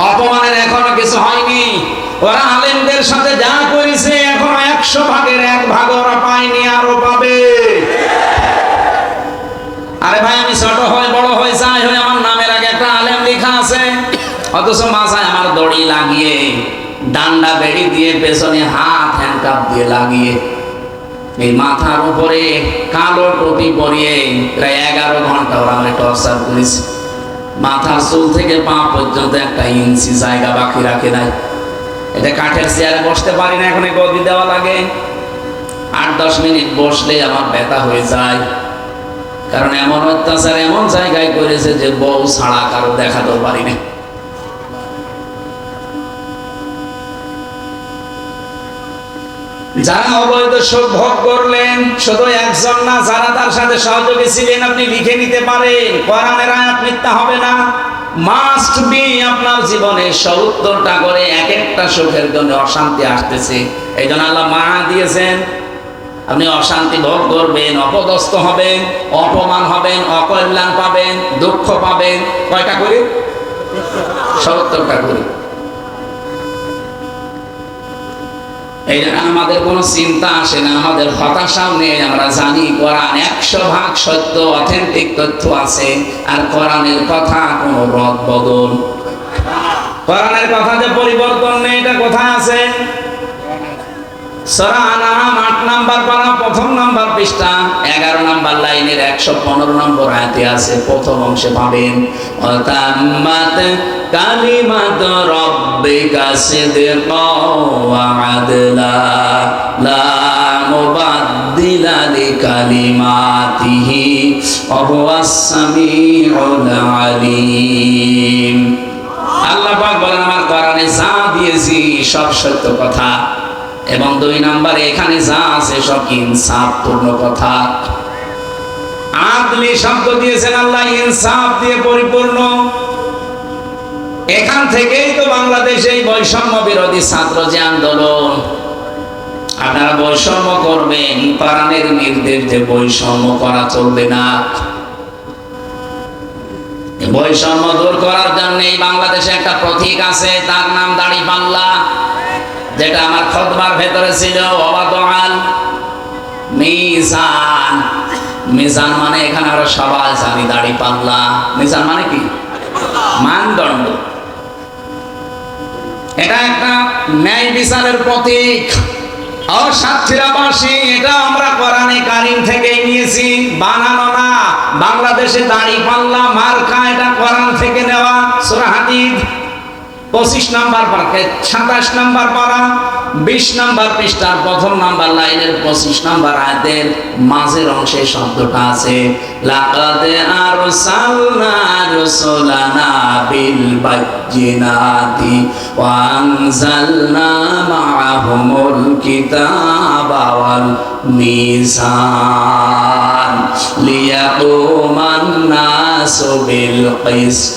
অপমানের এখনো কিছু হয়নি। ওরা আলেমদের সাথে যা করেছে এখনো 100 ভাগের 1 ভাগ ওরা পায়নি, আরো পাবে। আরে ভাই, আমি ছোট হয়ে বড় হয়ে যাই হয়ে আমার নামের আগে একটা আলেম লেখা আছে, অথচ মাথায় আমার দড়ি লাগিয়ে, ডান্ডা বেড়ি দিয়ে, পেছনে হাত হ্যান্ডকাপ দিয়ে লাগিয়ে, এই মাথার উপরে কালো টুপি পরিয়ে প্রায় 11 ঘন্টা ওরা আমার টর্চার করেছে। মাথার চুল থেকে পা পর্যন্ত 1 ইঞ্চি জায়গা বাকি রাখে নাই। এটা কাঠের চেয়ারে বসতে পারি না, এখন গদি দেওয়া লাগে। 8-10 মিনিট বসলে আমার ব্যথা হয়ে যায়, কারণ এমন অত্যাচার এমন জায়গায় করেছে যে বউ ছাড়া কারো দেখাতেও পারি না। যারা অবৈধ সুখ ভোগ করলেন শুধু একজন না, যারা তার সাথে সহযোগী ছিলেন, আপনি লিখে নিতে পারেন। কোরআনের আয়াত মিথ্যা হবে না। মাস্ট বি আপনার জীবনে 70টা করে এক একটা সুখের জন্য অশান্তি আসতেছে। এই জন্য আল্লাহ মানা দিয়েছেন, আপনি অশান্তি ভোগ করবেন, অপদস্থ হবেন, অপমান হবেন, অকল্যাণ পাবেন, দুঃখ পাবেন। কয়টা করে? 70টা করে। এই জন্য আমাদের কোনো চিন্তা আসে না, আমাদের হতাশাও নেই। আমরা জানি কোরআন 100 ভাগ সত্য, অথেন্টিক তথ্য আছে। আর কোরআনের কথা কোনো রদ বদল, কোরআনের কথা যে পরিবর্তন নেই, এটা কোথায় আছে? সূরা আনআম 8 নাম্বার পারা 1ম নাম্বার পৃষ্ঠা 11 নাম্বার লাইনের 115 নম্বর আয়াতে আছে। প্রথম অংশে পাবেন, ওয়াতাম্মাত কালিমাতু রাব্বিকা সিদকাও ওয়া আদলা লা মুবাদদিলা লিকালিমাতিহি ওয়া হুয়াস সামিউল আলিম। আল্লাহ পাক বলেন, আমার কোরআনে যা দিয়েছি সব সত্য কথা, এবং 2 নম্বরে এখানে যা আছে সব ইনসাফপূর্ণ কথা। আদলি শব্দ দিয়েছেন আল্লাহ, ইনসাফ দিয়ে পরিপূর্ণ। এখান থেকেই তো বাংলাদেশে এই বৈষম্য বিরোধী ছাত্র যে আন্দোলন, আপনারা বৈষম্য করবেন, কোরআনের নির্দেশ যে বৈষম্য করা চলবে না। বৈষম্য দূর করার জন্য এই বাংলাদেশে একটা প্রতীক আছে, তার নাম দাড়িপাল্লা, যেটা আমার খুতবার ভেতরে ছিল। ওয়াদাল মিজান, মিজান মানে এখানে আমরা সবাই জানি দাড়িপাল্লা। মিজান মানে কি? মানদণ্ড। এটা একটা ন্যায় বিচারের প্রতীক। সাতক্ষীরাবাসী, এটা আমরা কোরআনে কারীম থেকেই নিয়েছি, বানানো না। বাংলাদেশে দাড়িপাল্লা মার্কা, এটা কোরআন থেকে নেওয়া। সূরা হাদীদ 25 নাম্বার পারা, 27 নাম্বার পারা 20 নাম্বার পৃষ্ঠার 1ম নাম্বার লাইনের 25 নাম্বার আয়াতের মাঝের অংশে শব্দটা আছে, লাকাদ আরসালনা রাসূলানা বিল বায়্যিনাতি ওয়া আনজালনা মাআহুমুল কিতাবা ওয়াল মিজান লিয়াকুমান নাসু বিল কিসত।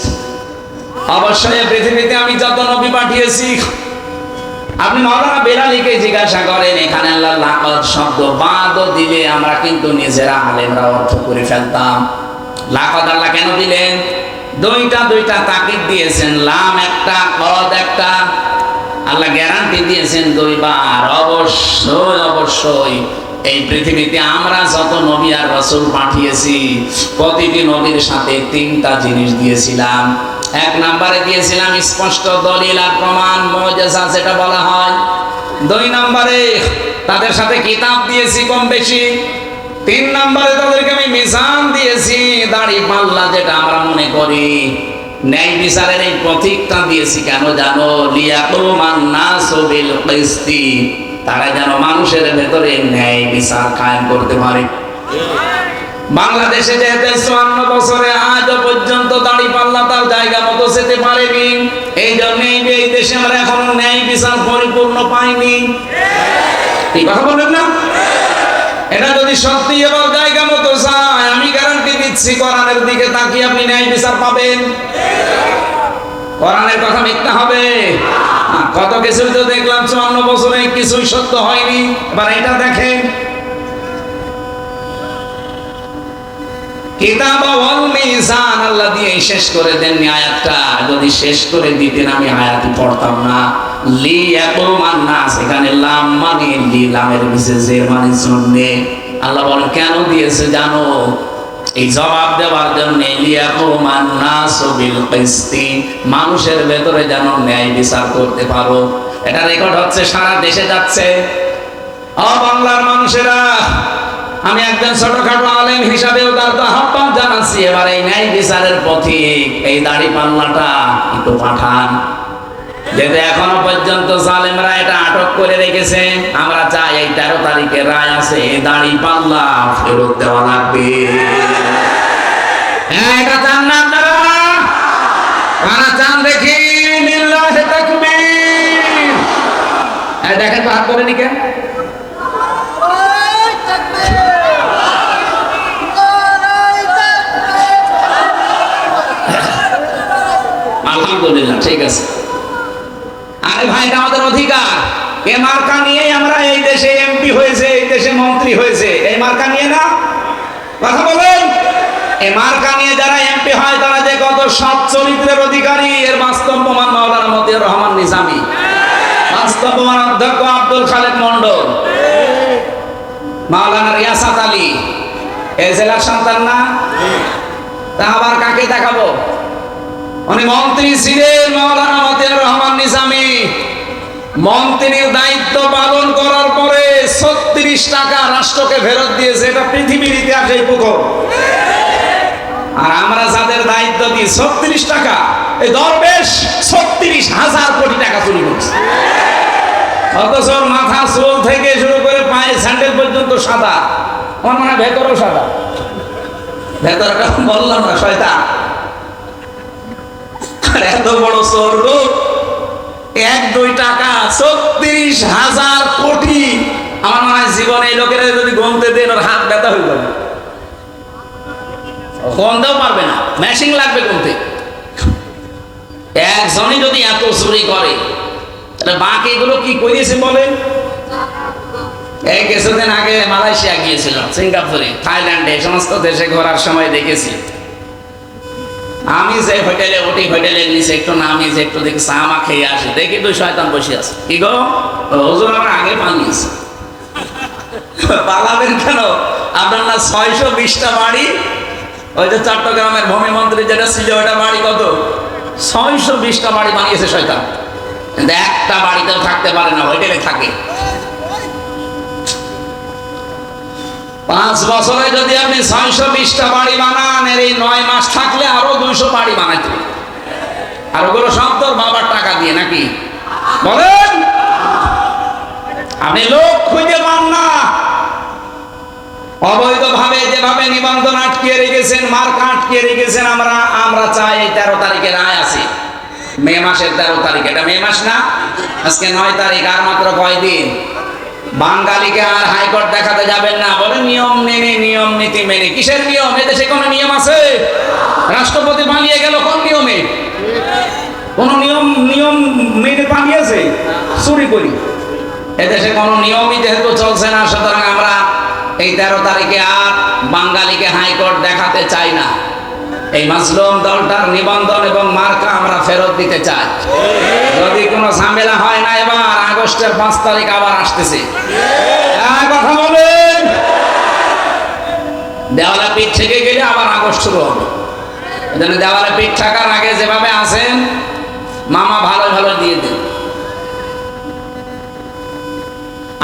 অবশ্যই পৃথিবীতে আমি যত নবী পাঠিয়েছি, আপনি মাওলানা বেলালীকে জিজ্ঞাসা করেন, এখানে আল্লাহ লাকাদ শব্দ বাদও দিলে আমরা কিন্তু নিজেরা আলেমরা অর্থ করে ফেলতাম। লাকাদ আল্লাহ কেন দিলেন? দুইটা তাকিদ দিয়েছেন, লাম একটা, কদ একটা। আল্লাহ গ্যারান্টি দিয়েছেন 2 বার। অবশ্যই এই পৃথিবীতে আমরা যত নবী আর রাসূল পাঠিয়েছি, প্রতিটি নবীর সাথে 3টা জিনিস দিয়েছিলাম। 1 নম্বরে দিয়েছিলাম স্পষ্ট দলিল আর প্রমাণ, মুজিজা যেটা বলা হয়। 2 নম্বরে তাদের সাথে কিতাব দিয়েছি কম বেশি। 3 নম্বরে তাদেরকে আমি মিজান দিয়েছি, দাড়িপাল্লা, যেটা আমরা মনে করি ন্যায় বিচারের এই প্রতীকটা দিয়েছি। কেন জানো? লিয়াকুমান নাসু বিল কিসতি, তারা যেন মানুষের ভেতরে ন্যায় বিচার কায়েম করতে পারে। বাংলাদেশে যেতে 54 বছরে আজও পর্যন্ত দাড়িপাল্লা তার জায়গা মতো যেতে পারেনি। এই জন্যই এই দেশে আমরা এখনো ন্যায় বিচার পরিপূর্ণ পাইনি। এই কথা বলেন না? এটা যদি সত্যি এবার জায়গা মতো যায়, আমি গ্যারান্টি দিচ্ছি কোরআনের দিকে তাকিয়ে আপনি ন্যায় বিচার পাবেন। কোরআনের কথা মিথ্যা হবে? কত কিছু তো দেখলাম 54 বছরে কিছুই সত্য হয়নি। এবার এটা দেখেন, কিতাব ওয়াল মিজান আল্লাহ দিয়ে শেষ করে দেননি আয়াতটা। যদি শেষ করে দিতেন আমি আয়াতই পড়তাম না। লিয়াকুমান নাস, এখানে লাম মানে লামের বিশেষের মানে জন্যে। আল্লাহ বলেন কেন দিয়েছে জানো? এই জবাব দেওয়ার জন্য। লিয়াকুমান নাস বিল কিসতি, মানুষের ভেতরে যেন ন্যায় বিচার করতে পারো। এটা রেকর্ড হচ্ছে, সারা দেশে যাচ্ছে। ও বাংলার মানুষেরা, আমি একজন ছোটখাটো আলেম হিসাবেও তার তো আহ্বান জানাচ্ছি, এবার এই ন্যায় বিচারের পথিক এই দাড়ি পাল্লাটা একটু পাঠান। যেহেতু এখনো পর্যন্ত জালেমরা এটা আটক করে রেখেছে, আমরা চাই এই 13 তারিখে রায় আছে, এই দাড়ি পাল্লা ফেরত দেওয়া লাগবে। এটা চান না আপনারা? কারা চান দেখি? লিল্লাহি তাকবীর। দেখেন তো হাত করে নিকে। আলহামদুলিল্লাহ, ঠিক আছে। আরে ভাই, এটা আমাদের অধিকার। এই মার্কা নিয়েই আমরা এই দেশে এমপি হয়েছে, এই দেশে মন্ত্রী হয়েছে, এই মার্কা নিয়ে না? কথা বলেন। এই মার্কা নিয়ে যারা এমপি হয় তারা যে কত সৎ চরিত্রের অধিকারী, এর বাস্তব প্রমাণ মাওলানা মতিউর রহমান নিজামী, বাস্তব প্রমাণ অধ্যক্ষ আব্দুল খালেক মন্ডল, মাওলানা রিয়াসাত আলী, এই জেলার সন্তান না? তা আবার কাকে দেখাবো? উনি মন্ত্রী ছিলেন, মাওলানা মতিউর রহমান নিজামী। মন্ত্রীর দায়িত্ব পালন করার পরে 36 টাকা রাষ্ট্রকে ফেরত দিয়েছে, এটা পৃথিবীর ইতিহাসে প্রথম। আর আমরা যাদের দায়িত্ব দিই 36 টাকা, এই দরবেশ 36,000 কোটি টাকা চুরি করছে। অথচ মাথা চুল থেকে শুরু করে পায়ের স্যান্ডেল পর্যন্ত সাদা। আমার মনে হয় ভেতরেও সাদা, ভেতরটা বললাম না, শয়তান। এত বড় স্বর্গ, 1-2 টাকা 36,000 কোটি। আমার মনে হয় জীবনে এই লোকেরা যদি গুনতে দেন ওর হাত ব্যথা হয়ে যাবে, গুনতেও পারবে না, মেশিন লাগবে গুনতে। একজনই যদি এত চুরি করে, বাকিগুলো কি করিয়েছে বলেন? এই কিছুদিন আগে মালয়েশিয়া গিয়েছিলাম, সিঙ্গাপুরে, থাইল্যান্ডে, এই সমস্ত দেশে ঘোরার সময় দেখেছি। আমি যে হোটেলে উঠি, হোটেলের নিচে একটু নামি, যে একটু দেখি চা মা খেয়ে আসি, দেখি 2 শয়তান বসে আছে। কি গো হুজুর, আমার আগে পালিয়েছে। পালাবেন কেন? আপনার না 620টা বাড়ি, ওই যে চট্টগ্রামের ভূমি মন্ত্রী যেটা ছিল, ওটা বাড়ি কত? 620টা বাড়ি বানিয়েছে শয়তান। কিন্তু একটা বাড়িতেও থাকতে পারে না, হোটেলে থাকে। 5 বছরে যদি আপনি 620টা বাড়ি বানান, এর এই 9 মাস থাকলে আরো 200 বাড়ি বানাইতে। আর ওগুলো সব তোর বাবার টাকা দিয়ে নাকি? বলেন। আপনি লোক খুঁজে পান না। অবৈধভাবে যেভাবে নিবন্ধন আটকিয়ে রেখেছেন, মার্কা আটকিয়ে রেখেছেন, আমরা চাই এই 13 তারিখে রায় আছে, মে মাসের 13 তারিখ। এটা মে মাস না? আজকে 9 তারিখ, আর মাত্র কয়দিন। বাঙালিকে আর হাইকোর্ট দেখাতে যাবেন না, বলে নিয়ম মেনে, নিয়ম নীতি মেনে। কিসের নিয়ম? এদেশে কোনো নিয়ম আছে? রাষ্ট্রপতি পালিয়ে গেল কোন নিয়মে? কোন নিয়ম মেনে পালিয়েছে? চুরি করি। এদেশে কোনো নিয়মই যেহেতু চলছে না, সুতরাং আমরা এই 13 তারিখে আর বাঙালিকে হাইকোর্ট দেখাতে চাই না। এই মাজলুম দলটার নিবন্ধন এবং মার্কা আমরা ফেরত দিতে চাই। যদি কোনো ঝামেলা হয় না, এবার আগস্টের 5 তারিখ আবার আসতেছে। কথা বলেন। দেওয়ালে পিঠ থেকে গেলে আবার আগস্ট শুরু হবে। এজন্য দেওয়ালে পিঠ থাকার আগে যেভাবে আছেন, মামা ভালো ভালো দিয়ে দেন।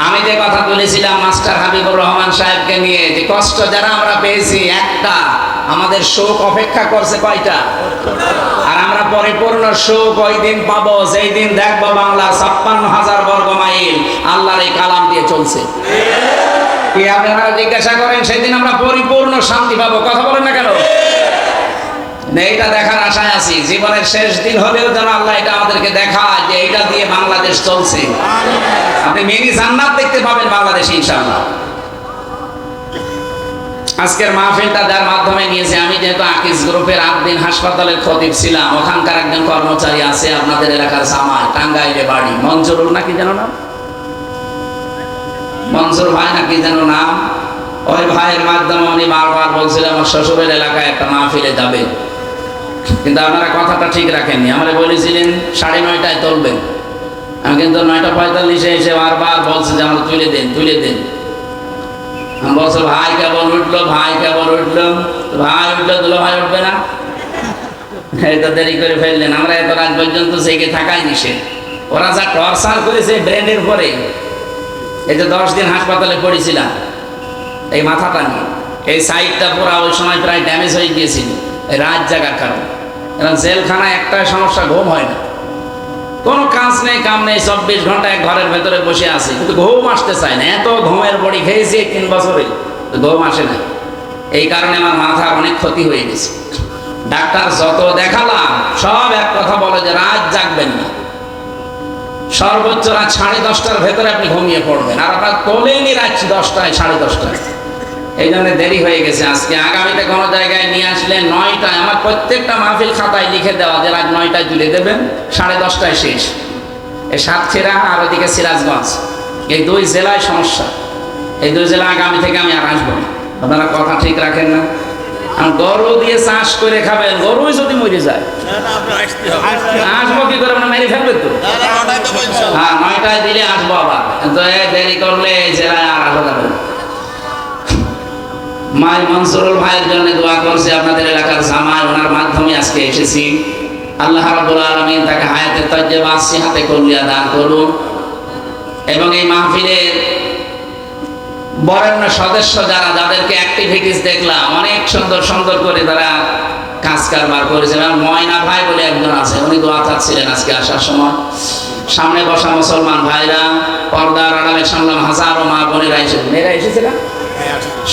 আমি যে কথা বলেছিলাম মাস্টার হাবিবুর রহমান সাহেবকে নিয়ে, যে কষ্ট যারা আমরা পেয়েছি, একটা আমাদের শোক অপেক্ষা করছে কয়টা? আর আমরা পরিপূর্ণ শোক ওই দিন পাবো, যেই দিন দেখবো বাংলা 56,000 বর্গ মাইল আল্লাহর এই কালাম দিয়ে চলছে। কি আপনারা জিজ্ঞাসা করেন, সেদিন আমরা পরিপূর্ণ শান্তি পাবো। কথা বলেন না কেন? এইটা দেখার আশায় আছি। জীবনের শেষ দিন হলেও যেন আল্লাহ এটা আমাদেরকে দেখায় যে এইটা দিয়ে বাংলাদেশ চলছে। আপনি মিনি জান্নাত দেখতে পাবেন বাংলাদেশে ইনশাআল্লাহ। আজকের মাহফিলটা যার মাধ্যমে নিয়েছে, আমি যেহেতু আকিজ গ্রুপের আবদিন হাসপাতালের খতিব ছিলাম, ওখানকার একজন কর্মচারী আছে আপনাদের এলাকার জামাই, টাঙ্গাইলে বাড়ি, মঞ্জুরুল নাকি যেন নাম, মনসুর ভাই নাকি যেন নাম, ওই ভাইয়ের মাধ্যমে উনি বারবার বলছিলেন আমার শ্বশুরের এলাকায় একটা মাহফিলে যাবেন, কিন্তু আপনারা কথাটা ঠিক রাখেননি। আমরা বলেছিলেন 9:30টায় তুলবেন, আমি কিন্তু 9:45 এসে বারবার বলছে যে আমরা তুলে দেন তুলে দেন। আমি বলছি ভাই কেবল উঠলো, ভাই কেবল উঠলো, ভাই উঠলো, দুলো ভাই উঠবে না, এই তো দেরি করে ফেললেন। আমরা এত রাত পর্যন্ত জেগে থাকাই নিষেধ। ওরা যা টর্চার করেছে ব্রেনের পরে, এই যে 10 দিন হাসপাতালে পড়েছিলাম এই মাথাটা নিয়ে, এই সাইডটা পুরো ওই সময় প্রায় ড্যামেজ হয়ে গিয়েছিল এই রাত জাগার কারণে। কারণ জেলখানায় একটা সমস্যা, ঘুম হয় না, কোনো কাজ নেই কাম নেই, 24 ঘন্টা এক ঘরের ভেতরে বসে আছে, কিন্তু ঘুম আসতে চায় না। এত ঘুমের বড়ি খেয়েছি 3 বছরে, ঘুম আসে না। এই কারণে আমার মাথার অনেক ক্ষতি হয়ে গেছে। ডাক্তার যত দেখালাম সব এক কথা বলে যে রাত জাগবেন না, সর্বোচ্চ রাত 10:30টার ভেতরে আপনি ঘুমিয়ে পড়বেন। আর আপনার তোলেনি রাত 10টায় 10:30টায়, এই জন্য দেরি হয়ে গেছে আজকে। আগামীতে কোনো জায়গায় নিয়ে আসলে 9টায়, আমার প্রত্যেকটা মাহফিল খাতায় লিখে দেওয়া যে রাত 9টায় তুলে দেবেন, 10:30টায় শেষ। এই সাতক্ষীরা আর ওদিকে সিরাজগঞ্জ, এই 2 জেলায় সমস্যা। এই 2 জেলা আগামী থেকে আমি আর আসবো না। আপনারা কথা ঠিক রাখেন না। আর গরু দিয়ে চাষ করে খাবেন, গরুই যদি মরে যায় আসবো কি করে? মেরে ফেলবে তো। হ্যাঁ 9টায় দিলে আসবো আবার, কিন্তু দেরি করলে এই জেলায় আর আসা যাবে না। মাই মনসুরুল ভাইয়ের জন্য দোয়া করছি, আপনাদের এলাকার জামাই, ওনার মাধ্যমে আজকে এসেছি। আল্লাহ রাব্বুল আলামিন তাকে হায়াতে তাইয়্যিবা সিহাতে কুল্লিয়া দান করুন, এবং এই মাহফিলের বরেণ্য সদস্য যারা, যাদেরকে অ্যাক্টিভিটিস দেখলাম অনেক সুন্দর সুন্দর করে তারা কাজ কারবার করেছে। ময়না ভাই বলে একজন আছে, উনি দোয়া চাচ্ছিলেন আজকে আসার সময়। সামনে বসা মুসলমান ভাইরা, পর্দার আড়ালে শুনলাম হাজারো মা বোনেরা মেয়েরা এসেছিলেন,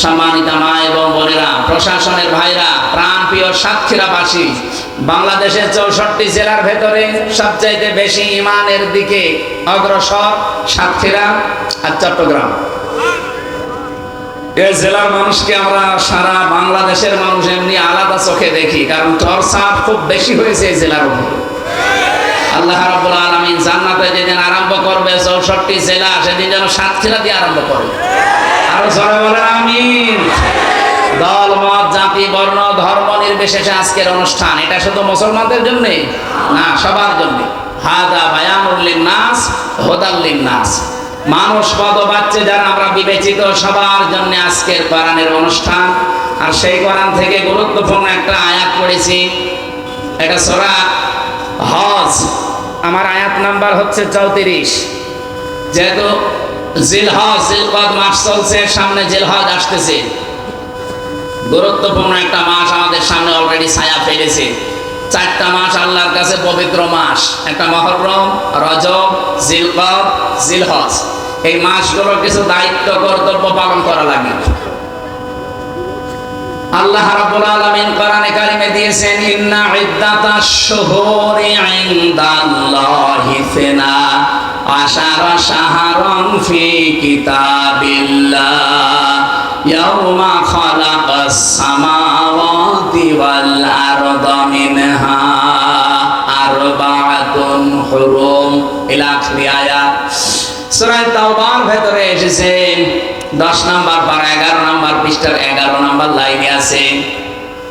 সম্মানিত মা এবং বোনেরা, প্রশাসনের ভাইরা, প্রাণপ্রিয় সাতক্ষীরাবাসী, বাংলাদেশের 64 জেলার ভেতরে সবচাইতে বেশি ইমানের দিকে অগ্রসর সাতক্ষীরা আর চট্টগ্রাম। এই জেলার মানুষকে আমরা সারা বাংলাদেশের মানুষ এমনি আলাদা চোখে দেখি, কারণ টর্চার খুব বেশি হয়েছে এই জেলার উপর। আল্লাহ রাব্বুল আলামিন জান্নাতে যেদিন আরম্ভ করবে 64 জেলা, সেদিন যেন সাতক্ষীরা দিয়ে আরম্ভ করবে। আরো জোরে বলেন আমিন। দল মত জাতি বর্ণ ধর্ম নির্বিশেষে আজকের অনুষ্ঠান, এটা শুধু মুসলমানদের জন্য না, সবার জন্য। হাদা বায়ানুল লিন্নাস হুদাল লিন্নাস, মানুষ পদবাচ্চে যারা আমরা বিবেচিত, সবার জন্য আজকের কোরআনের অনুষ্ঠান। আর সেই কোরআন থেকে গুরুত্বপূর্ণ একটা আয়াত পড়েছি, এটা সূরা হজ, আমার আয়াত নাম্বার হচ্ছে 34। যেহেতু জিলহজ জিলকদ মাস চলছে, সামনে জিলহজ আসতেছে, গুরুত্বপূর্ণ একটা মাস আমাদের সামনে অলরেডি ছায়া ফেলেছে। 4টা মাস আল্লাহর কাছে পবিত্র মাস, একটা মুহররম, রজব, জিলকদ, জিলহজ। এই মাসগুলোর কিছু দায়িত্ব কর্তব্য পালন করা লাগে। আল্লাহ রাব্বুল আলামিন কোরআনে কারিমে দিয়েছেন, ইন্না ইদ্দাতাশ শুহুরি ইনদাল্লাহি 12 শাহরান ফি কিতাবিল্লাহ ইয়াউমা খালাকাস সামাওয়াতি ওয়াল আরদা মিনহা আরবাআতুন হুরুম ইলা আখির আয়াত। সূরা তাওবার ভেতরে এসেছে 10 নম্বর পারা 11 নম্বর পৃষ্ঠার 11 নম্বর লাইনে আছে।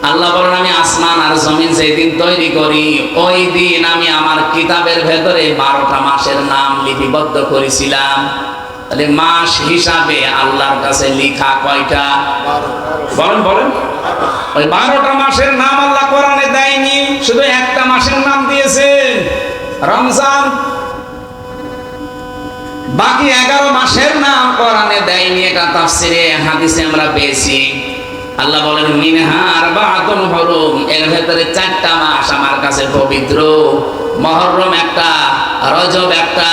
আল্লাহ বলেন, আমি আসমান আর জমিন যেদিন তৈরি করি, ওই দিন আমি আমার কিতাবের ভেতরে 12টা মাসের নাম লিপিবদ্ধ করেছিলাম। তাহলে মাস হিসাবে আল্লাহর কাছে লেখা কয়টা? বলেন বলেন। ওই 12টা মাসের নাম আল্লাহ কোরআনে দেয়নি, শুধু একটা মাসের নাম দিয়েছে, রমজান। বাকি 11 মাসের নাম কোরআনে দেয়নি, এটা তাফসিরে হাদিসে আমরা পেয়েছি। আল্লাহ বলেন, মিনহা আরবাআতুন হুরুম, এর ভেতরে 4টা মাস আমার কাছে পবিত্র। মুহররম একটা, রজব একটা,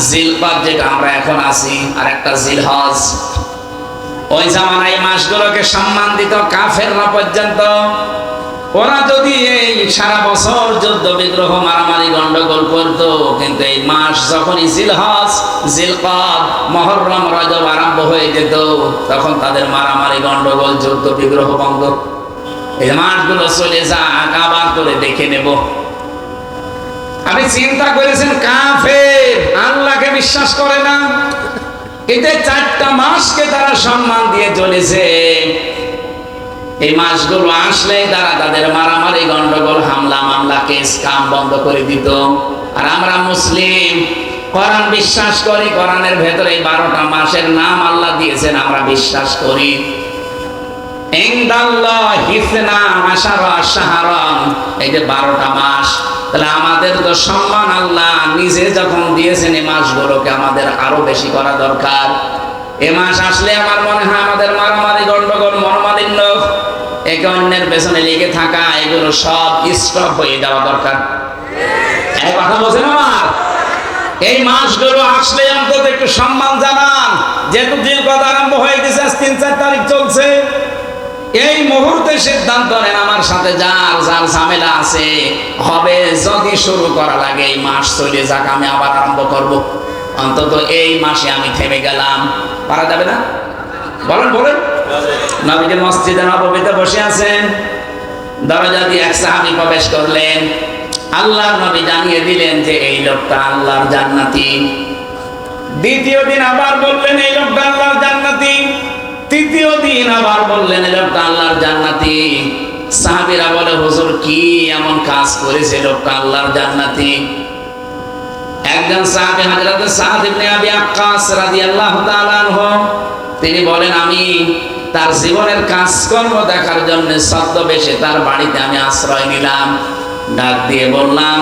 জিলকদ যেটা আমরা এখন আছি, আর একটা জিলহজ। ওই জামানায় মাসগুলোকে সম্মান দিত কাফেররা পর্যন্ত। ওরা যদি এই সারা বছর যুদ্ধ বিগ্রহ মারামারি গন্ডগোল করত, কিন্তু এই মাস যখনই জিলহজ, জিলকদ, মুহররম, রজব আরম্ভ হয়ে যেত, তখন তাদের মারামারি গন্ডগোল যুদ্ধ বিগ্রহ বন্ধ। এই মাসগুলো চলে যাক, আবার করে দেখে নেব। আপনি চিন্তা করেছেন, কাফের আল্লাহকে বিশ্বাস করে না, এতে 4টা মাসকে তারা সম্মান দিয়ে চলেছে। এই মাসগুলো আসলেই তারা তাদের মারামারি, গন্ডগোল, হামলা মামলা, কেস কাম বন্ধ করে দিত। আর আমরা মুসলিম, কোরআন বিশ্বাস করি, কোরআনের ভেতরে 12টা মাসের নাম আল্লাহ দিয়েছেন, আমরা বিশ্বাস করি। এই যে 12টা মাস, তাহলে আমাদের তো সম্মান আল্লাহ নিজে যখন দিয়েছেন, এই মাসগুলোকে আমাদের আরো বেশি করা দরকার। এ মাস আসলে আমার মনে হয় আমাদের মারামারি, গন্ডগোল, মনোমালিন্য, একে অন্যের পেছনে লেগে থাকা, এগুলো সব স্টপ হয়ে যাওয়া দরকার। এই কথা বলছেন আমার? এই মাসগুলো আসলে অন্তত একটু সম্মান জানান। যেহেতু জিলকদ আরম্ভ হয়ে গেছে, 3-4 তারিখ চলছে, এই মুহূর্তে সিদ্ধান্ত নেন আমার সাথে যার যার ঝামেলা আছে হবে, যদি শুরু করা লাগে এই মাস চলে যাক, আমি আবার আরম্ভ করব। অন্তত এই মাসে আমি থেমে গেলাম। পারা যাবে না? বলেন বলেন। নবীজি মসজিদে নববীতে বসে আছেন, দরজা দিয়ে এক সাহাবী প্রবেশ করলেন। আল্লাহর নবী জানিয়ে দিলেন যে এই লোকটা আল্লাহর জান্নাতি। দ্বিতীয় দিন আবার বললেন এই লোকটা আল্লাহর জান্নাতি। তৃতীয় দিন আবার বললেন এই লোকটা আল্লাহর জান্নাতি। সাহাবীরা বলে, হুজুর কি এমন কাজ করেছে লোকটা আল্লাহর জান্নাতি? একজন সাহাবী হযরত সাদ ইবনে আবি ওয়াক্কাস রাদিয়াল্লাহু তাআলা আনহু, তিনি বলেন, আমি তার জীবনের কাজকর্ম দেখার জন্য ছদ্মবেশে তার বাড়িতে আমি আশ্রয় নিলাম। ডাক দিয়ে বললাম,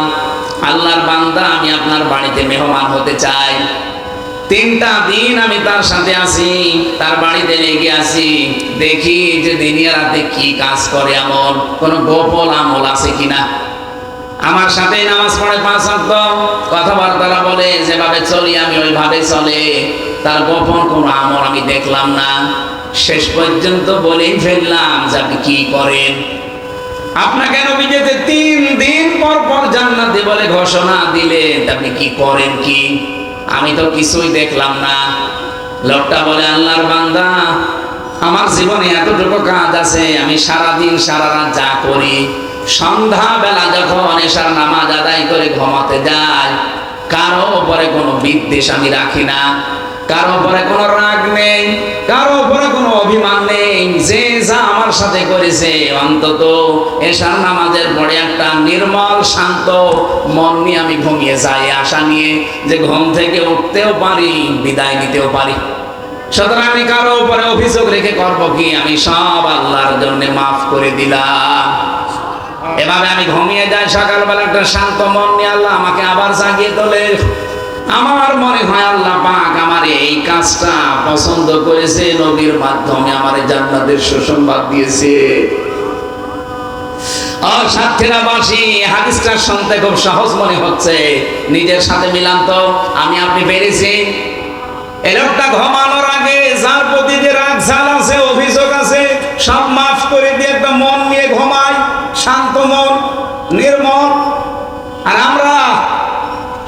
আল্লাহর বান্দা, আমি আপনার বাড়িতে মেহমান হতে চাই। 3টা দিন আমি তার সাথে আছি, তার বাড়িতে লেগে আছি, দেখি যে দিনে রাতে কি কাজ করে, এমন কোন গোপন আমল আছে কিনা। আমার সাথে নামাজ পড়ে 5 ওয়াক্ত, কথাবার্তা বলে, যেভাবে চলি আমি ওইভাবে চলে, তার গোপন কোনো আমল আমি দেখলাম না। শেষ পর্যন্ত বলেই ফেললাম যে আপনি কি করেন? আপনাকে নবীজিতে 3 দিন পর পর জান্নাতি বলে ঘোষণা দিলেন, আপনি কি করেন? কি? আমি তো কিছুই দেখলাম না। লোকটা বলে, আল্লাহর বান্দা, আমার জীবনে এতটুকু কাজ আছে, আমি সারাদিন সারা রাত যা করি, সন্ধ্যা বেলা যখন এশার নামাজ আদায় করে ঘুমাতে যাই, কারো উপরে কোনো বিদ্বেষ আমি রাখি না, কারো উপরে কোনো রাগ নেই, কারো উপরে কোনো অভিমান নেই। যে যা আমার সাথে করেছে, অন্তত এশার নামাজের পরে একটা নির্মল শান্ত মন নিয়ে আমি ঘুমিয়ে যাই, আশা নিয়ে যে ঘুম থেকে উঠতেও পারি, বিদায় নিতেও পারি। সুতরাং আমি কারো উপরে অভিযোগ রেখে করবো কি? আমি সব আল্লাহর জন্য মাফ করে দিলাম। এভাবে আমি ঘুমিয়ে যাই, সকালবেলা একটা শান্ত মন নিয়ে আল্লাহ আমাকে আবার জাগিয়ে তোলে। আমার মনে হয় আল্লাহ পাক আমার এই কাজটা পছন্দ করেছে, নবীর মাধ্যমে আমার জান্নাতের সুসংবাদ দিয়েছে। সাথীরাবাসী, হাদিসটা শুনতে খুব সহজ মনে হচ্ছে, নিজের সাথে মিলান তো। আমি আপনি পেরেছি? এই লোকটা ঘুমানোর আগে যার প্রতি যে রাগ ঝাল আছে, অভিযোগ আছে, সব মাফ করে দিয়ে একটা মন নিয়ে ঘুমায়, শান্ত মন, নির্মল। আর আমরা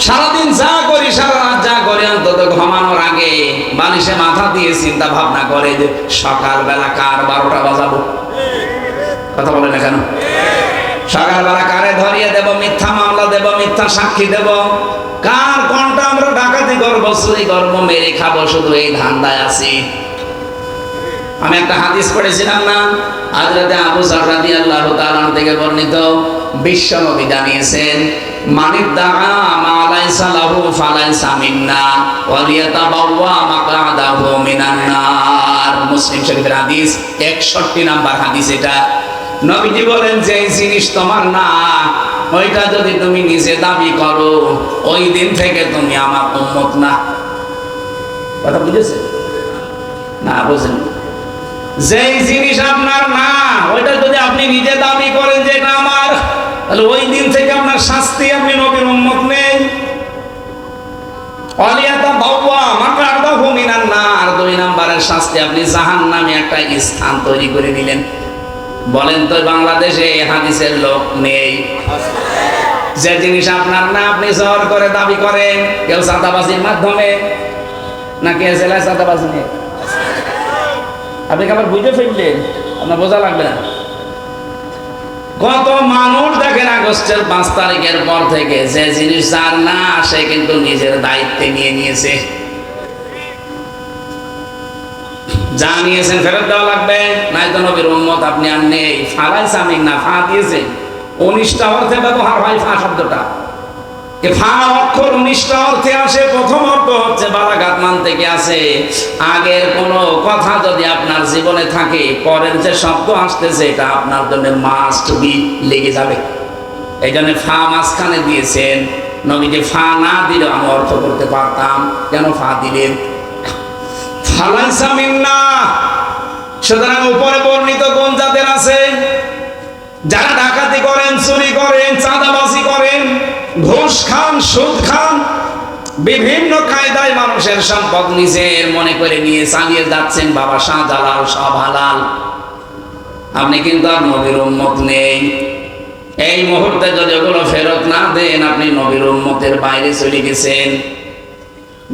সারাদিন যা করি, সারা রাত যা করি, অন্তত ঘুমানোর আগে বালিশে মাথা দিয়ে চিন্তা ভাবনা করে যে সকালবেলা কার 12টা বাজাবো। কথা বলে না কেন? সকালবেলা কারে ধরিয়ে দেব, মিথ্যা মামলা দেব, মিথ্যা সাক্ষী দেব, কার কোনটা আমরা ডাকাতি করবো, চুরি করবো, মেরে খাবো, শুধু এই ধান্দায় আছি। আমি একটা হাদিস পড়েছিলাম না, হযরত আবু যর রাদিয়াল্লাহু তাআলা থেকে বর্ণিত, বিশ্ব নবী জানিয়েছেন, মানিদ্দাআ মা লাইসা লাহু ফালাইসা মিন্না ওয়া লিয়াতাবাওয়া মাকআদাহু মিনান নার। মুসলিম শরীফের হাদিস, 61 নাম্বার হাদিস এটা। নবীজি বলেন, যে জিনিস তোমার না, ওইটা যদি তুমি নিজে দাবি করো, ওই দিন থেকে তুমি আমার উম্মত না। কথা বুঝেছেন না? বুঝেন? যেই জিনিস আপনার না, ওইটা যদি আপনি নিজে দাবি করেন যে এটা আমার, তাহলে ওই দিন থেকে আপনার শাস্তি, আপনি নবীর উম্মত নেই। ওয়ালিয়াতাবাওয়া মাকআদাহু মিনান নার, 2 নম্বরের শাস্তি, আপনি জাহান্নামে একটা স্থান তৈরি করে নিলেন। বলেন তো, বাংলাদেশে হাদিসের লোক নেই? যে জিনিস আপনার না, আপনি জোর করে দাবি করেন, কেউ চাঁদাবাজির মাধ্যমে, না কে জেলায় চাঁদাবাজি নেই, আপনি আবার বুঝে ফেললেন, আপনার বোঝা লাগবে না। কত মানুষ দেখেন আগস্টের 5 তারিখের পর থেকে যে জিনিস যার না, সে কিন্তু নিজের দায়িত্বে নিয়ে নিয়েছে। যা নিয়েছেন ফেরত দেওয়া লাগবে, নাই তো নবীর উম্মত আপনি আর নেই। ফালাইসা মিন্না, ফা দিয়েছে 19টা অর্থে ব্যবহার হয় ফা শব্দটা। ফা অক্ষর 19টা অর্থে আসে। প্রথম অর্থ হচ্ছে বালাগাত মান থেকে আসে। আগের কোনো কথা যদি আপনার জীবনে থাকে, পরের যে শব্দ আসতেছে এটা আপনার জন্য মাস্ট বি, লেগে যাবে। এই জন্য ফা মাঝখানে দিয়েছেন। নবীকে ফা না দিলেও আমি অর্থ করতে পারতাম, কেন ফা দিলেন? ফালাইসা মিন্না। সুতরাং উপরে বর্ণিত কোন জাতের আছে? যারা ডাকাতি করেন, চুরি করেন, চাঁদাবাজি করেন, ঘুষ খান, সুদ খান, বিভিন্ন কায়দায় মানুষের সম্পদ নিজের মনে করে নিয়ে চালিয়ে যাচ্ছেন। বাবা শাহজালাল সব হালাল। আপনি কিন্তু আর নবীর উম্মত নেই। এই মুহূর্তে যদি ওগুলো ফেরত না দেন, আপনি নবীর উম্মতের বাইরে চলে গেছেন।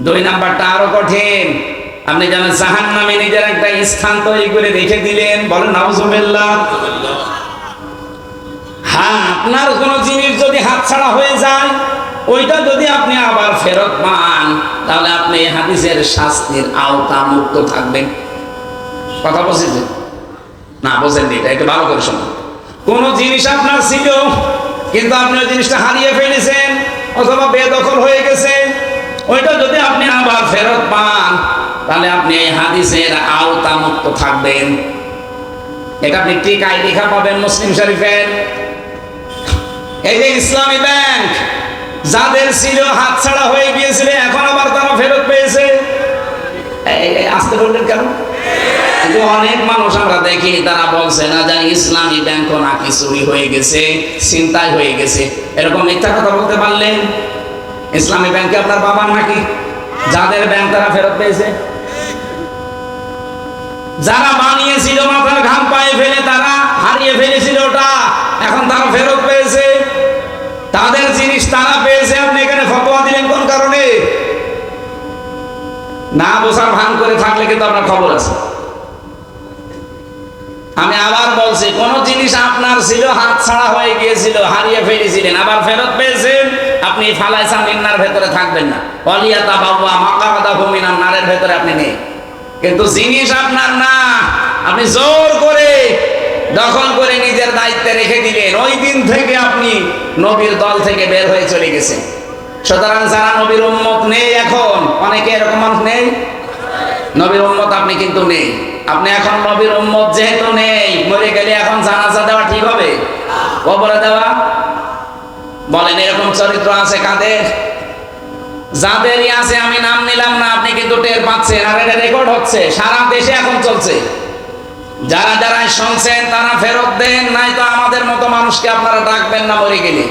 2 নাম্বারটা আরো কঠিন। আপনি যেন জাহান্নামে নিজের একটা স্থান তৈরি করে রেখে দিলেন। বলেন নাউজুবিল্লাহ। হ্যাঁ, আপনার কোনো জিনিস যদি হাতছাড়া হয়ে যায়, ওইটা যদি আপনি আবার ফেরত পান, তাহলে আপনি হাদিসের শাস্তির আওতা মুক্ত থাকবেন। কথা বুঝেছেন না? বোঝেননি? এটা একটু ভালো করে শুনুন। কোন জিনিস আপনার ছিল, কিন্তু আপনি ওই জিনিসটা হারিয়ে ফেলেছেন অথবা বেদখল হয়ে গেছে, ওইটা যদি আপনি আবার ফেরত পান, তাহলে আপনি এই হাদিসের আওতা মুক্ত থাকবেন। এটা আপনি টিকায় লেখা পাবেন মুসলিম শরীফের। এই যে ইসলামী ব্যাংক যাদের ছিল, হাতছাড়া হয়ে গিয়েছিল, এখন আবার তারা ফেরত পেয়েছে। আসতে বললেন কেন? কিন্তু অনেক মানুষ আমরা দেখি তারা বলছে না যে ইসলামী ব্যাংক নাকি চুরি হয়ে গেছে, ছিনতাই হয়ে গেছে। এরকম মিথ্যা কথা বলতে পারলেন? ইসলামী ব্যাংকে আপনার বাবার নাকি? যাদের ব্যাংক তারা ফেরত পেয়েছে। যারা বানিয়েছিল মাথার ঘাম পায়ে ফেলে, তারা হারিয়ে ফেলেছিল ওটা, এখন তারা ফেরত পেয়েছে। তাদের জিনিস তারা পেয়েছে, আপনি এখানে ফতোয়া দিলেন কোন কারণে? না বোঝার ভান করে থাকলে কিন্তু আপনার খবর আছে। আমি আবার বলছি, কোন জিনিস আপনার ছিল, হাত ছাড়া হয়ে গিয়েছিল, হারিয়ে ফেলেছিলেন, আবার ফেরত পেয়েছেন, আপনি ফালাইসা মিন্নার ভেতরে থাকবেন না। ওয়ালিয়াতা বাবা মাকাদাহু মিনান নারের ভেতরে আপনি নেই। কিন্তু জিনিস আপনার না, আপনি জোর করে দখল করে নিজের দায়িত্বে রেখে দিলেন। ওই দিন থেকে আপনি নবীর দল থেকে বের হয়ে চলে গেছেন। সুতরাং যারা নবীর উম্মত নেই, এখন অনেকে এরকম মানুষ নেই, নবীর উম্মত আপনি কিন্তু নেই। আপনি এখন নবীর উম্মত যেহেতু নেই, মরে গেলে এখন জানাজা দেওয়া ঠিক হবে? কবরে দেওয়া? বলেন এরকম চরিত্র আছে কাদের? যাদেরই আছে, আমি নাম নিলাম না, আপনি কিন্তু টের পাচ্ছেন। আর এটা রেকর্ড হচ্ছে, সারা দেশে এখন চলছে। যারা যারা শুনছেন তারা ফেরত দেন, নাই তো আমাদের মতো মানুষকে আপনারা ডাকবেন না মরে গেলে।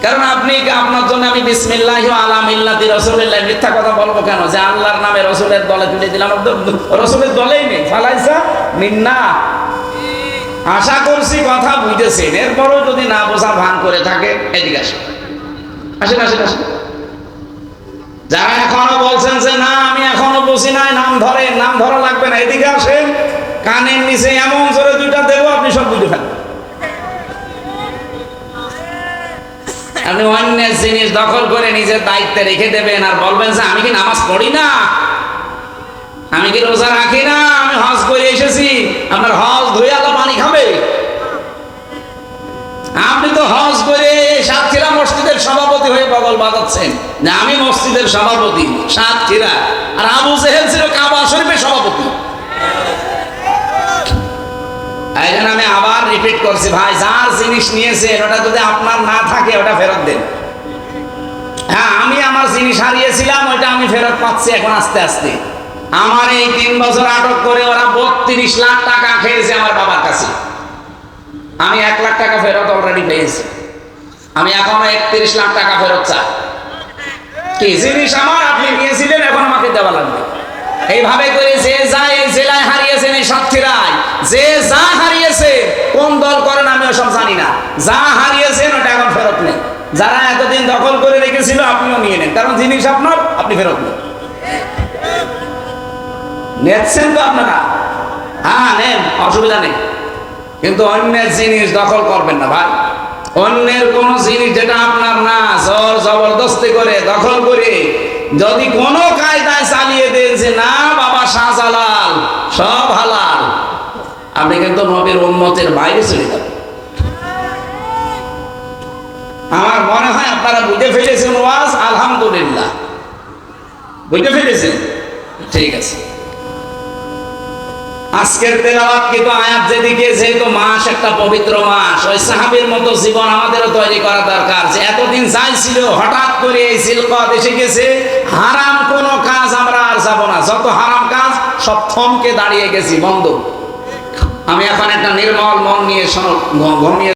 কারণ আপনি, আপনার জন্য আমি বিসমিল্লাহি ওয়া আলা মিল্লাতি রাসূলিল্লাহ মিথ্যা কথা বলবো কেন? যে আল্লাহর নামে রসুলের দলে তুলে দিলাম, রসুলের দলেই নেই, ফালাইসা মিন্না। আশা করছি কথা বুঝেছেন। এরপরও যদি না বোঝা ভান করে থাকে, এদিকে আসেন, আসেন আসেন আসেন। যারা এখনো বলছেন যে না আমি এখনো বুঝি নাই, নাম ধরেন, নাম ধরা লাগবে না, এদিকে আসেন। কানের নিচে এমন জোরে 2টা দেবো, আপনি সব বুঝে ফেলবেন। আপনি অন্যের জিনিস দখল করে নিজের দায়িত্বে রেখে দেবেন আর বলবেন যে আমি কি নামাজ পড়ি না, আমি কি রোজা রাখি না, আমি হজ করে এসেছি। আপনার হজ ধুয়ে আলো পানি খাবে? আপনি তো হজ করে সাতক্ষীরা মসজিদের সভাপতি হয়ে বগল বাজাচ্ছেন যে আমি মসজিদের সভাপতি সাতক্ষীরা, আর আবু জেহেল ছিল কাবা শরীফের সভাপতি। এই জন্য আমি আবার রিপিট করছি, ভাই যার জিনিস নিয়েছেন ওটা যদি আপনার না থাকে ওটা ফেরত দেন। হ্যাঁ, আমি আমার জিনিস হারিয়েছিলাম, ওইটা আমি ফেরত পাচ্ছি এখন আস্তে আস্তে। আমার এই 3 বছর আটক করে ওরা 32 লাখ টাকা খেয়েছে আমার বাবার কাছে। আমি 1 লাখ টাকা ফেরত অলরেডি পেয়েছি। আমি এখনো 31 লাখ টাকা ফেরত চাই। কি জিনিস আমার, আপনি নিয়েছিলেন, এখন আমাকে দেওয়া লাগবে। এইভাবে করে যে যা এই জেলায় হারিয়েছেন, এই সাতক্ষীরায় যে যা হারিয়েছে, কোন দল করেন আমি ওসব জানি না, যা হারিয়েছেন ওটা এখন ফেরত নেই। যারা এতদিন দখল করে রেখেছিল আপনিও নিয়ে নেন, কারণ জিনিস আপনার, আপনি ফেরত নেন। নেচ্ছেন তো আপনারা? হ্যাঁ নেন, অসুবিধা নেই, কিন্তু অন্যের জিনিস দখল করবেন না ভাই। অন্যের কোন জিনিস যেটা আপনার না, জোর জবরদস্তি করে দখল করে যদি কোনো কায়দায় চালিয়ে দেন যে না বাবা শাহজালাল সব হালাল। আপনি কিন্তু নবীর উম্মতের বাইরে চলে যাবেন। আমার মনে হয় আপনারা বুঝে ফেলেছেন ওয়াজ, আলহামদুলিল্লাহ বুঝে ফেলেছেন। ঠিক আছে, আজকের তেলাওয়াত কিন্তু আয়াত যেদিকে, যেহেতু মাস একটা পবিত্র মাস, ওই সাহাবীর মতো জীবন আমাদেরও তৈরি করা দরকার। যে এতদিন যাই ছিল, হঠাৎ করে এই জিলকদ এসে গেছে, হারাম কোনো কাজ আমরা আর যাব না। যত হারাম কাজ সব থমকে দাঁড়িয়ে গেছি, বন্ধ। আমি এখন একটা নির্মল মন নিয়ে ঘুমিয়ে